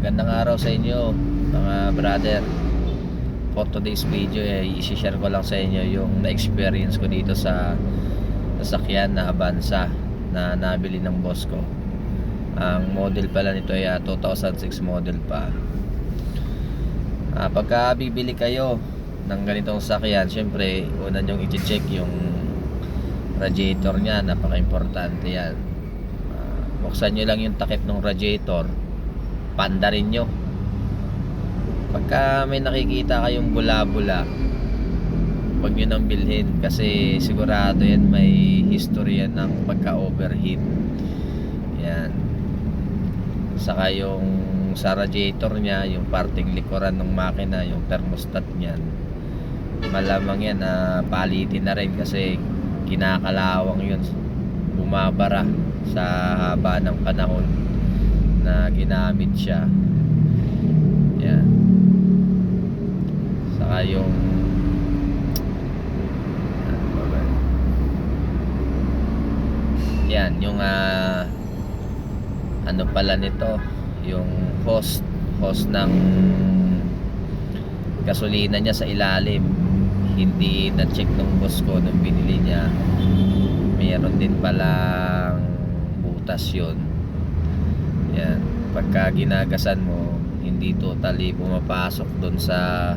Magandang araw sa inyo mga brother. For today's video i-share ko lang sa inyo yung na-experience ko dito sa sasakyan na Avanza na nabili ng boss ko. Ang model pala nito ay 2006 model pa. Pagka bibili kayo ng ganitong sasakyan, syempre una nyong i-check yung radiator nya. Napaka-importante yan. Buksan nyo lang yung takip ng radiator, pandarin nyo. Pagka may nakikita kayong bula-bula, huwag nyo nang bilhin, kasi sigurado yan may history yan ng pagka-overheat. Yan. Saka yung sa radiator nya, yung parting likuran ng makina, yung thermostat nyan, malamang yan na palitin na rin, kasi kinakalawang yun, bumabara sa haba ng panahon na ginamit siya. Yan. Saka yung yan, yung ano pala nito, yung hose ng gasolina niya sa ilalim, hindi na-check ng boss ko nung binili niya. Mayroon din palang butas yun. Yan. Pagka ginagasan mo, hindi totally pumapasok doon sa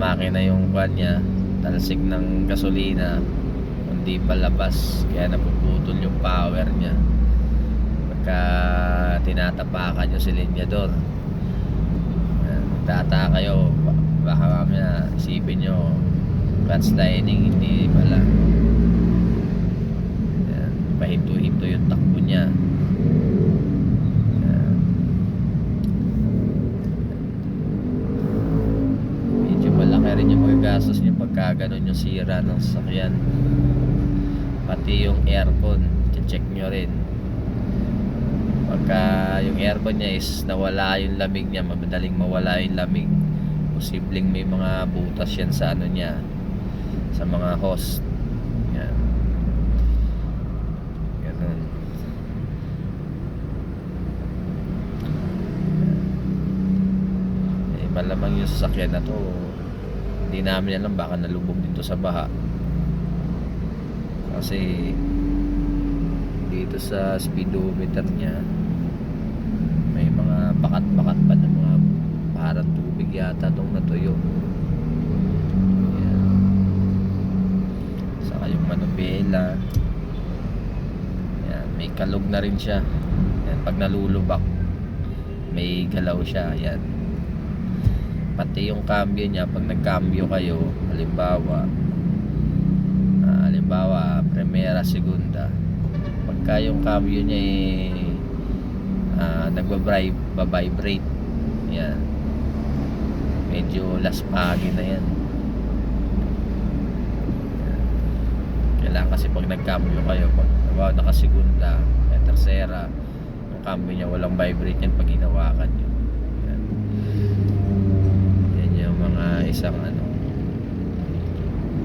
makina yung kwan niya, talsik ng gasolina, kundi palabas, kaya napuputol yung power niya. Pagka tinatapakan yung silinyador, tata kayo, baka mamaya isipin nyo clutch lining, hindi pala. Yan, pahinto-hinto yung takbo niya. Malaki rin yung magagastos nyo pagka ganun yung sira ng sasakyan. Pati yung aircon, check nyo rin. Pagka yung aircon nya is nawala yung lamig nya, madaling mawala yung lamig, posibleng may mga butas yan sa ano nya, sa mga hose. Yan. Ganun. Malamang yung sasakyan na to, hindi namin alam, baka nalubog dito sa baha, kasi dito sa speedometer nya may mga bakat-bakat pa ng mga parang tubig yata itong natuyo. Yan. Saka yung manubela, yan, may kalog na rin siya. Yan, pag nalulubak may galaw siya. Yan. Pati yung cambio niya, pag nagcambio kayo, halimbawa primera, segunda, pagka yung cambio niya nagba-vibrate, yan, medyo laspagi na yan. Kailangan kasi pag nagcambio kayo, pag naka-segunda, tercera, yung cambio niya walang vibrate yan pag hinawakan nyo. Mga isang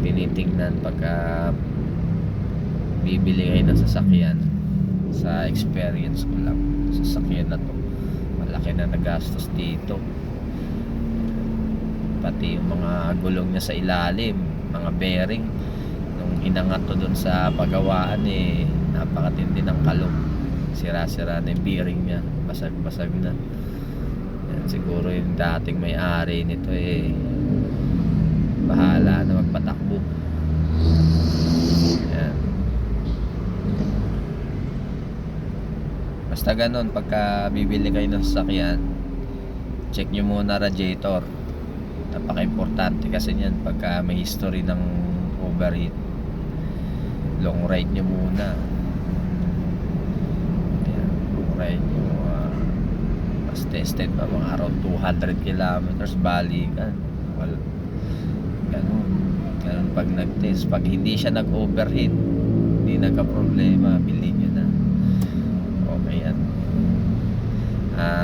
tinitingnan pagka bibili kayo ng sasakyan. Sa experience ko lang, sasakyan na to, malaki na nagastos dito. Pati yung mga gulong niya sa ilalim, mga bearing, nung inangat to dun sa pagawaan, napakatindi ng kalong, sira-sira na yung bearing niya, basag-basag na. Siguro yung dating may-ari nito bahala na magpatakbo. Yan. Basta ganun, pagka bibili kayo ng sasakyan, check nyo muna radiator. Napaka-importante kasi yan pagka may history ng overheat. Long ride nyo muna. Ayan, long ride nyo, tested pa mga around 200 kilometers balikan. Well, ganun pag nag-test. Pag hindi siya nag-overheat, hindi nagka-problema, bilhin nyo na. Okay yan.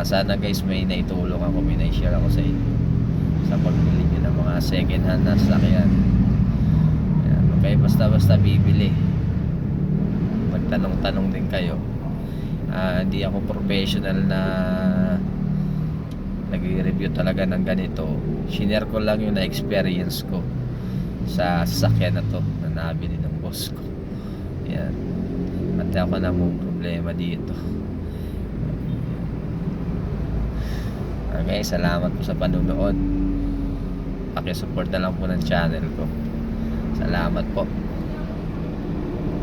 Sana guys may naitulong ako, may na-share ako sa inyo sa pagbili nyo ng mga second hand na sasakyan. Okay, basta bibili, magtanong-tanong din kayo. Hindi ako professional na mag-review talaga ng ganito. Shinare ko lang yung na-experience ko sa sasakyan na to na nabili ng boss ko. Yan. Pati ako na mong problema dito. Okay, salamat po sa panunood. Pakisupport na lang po ng channel ko. Salamat po.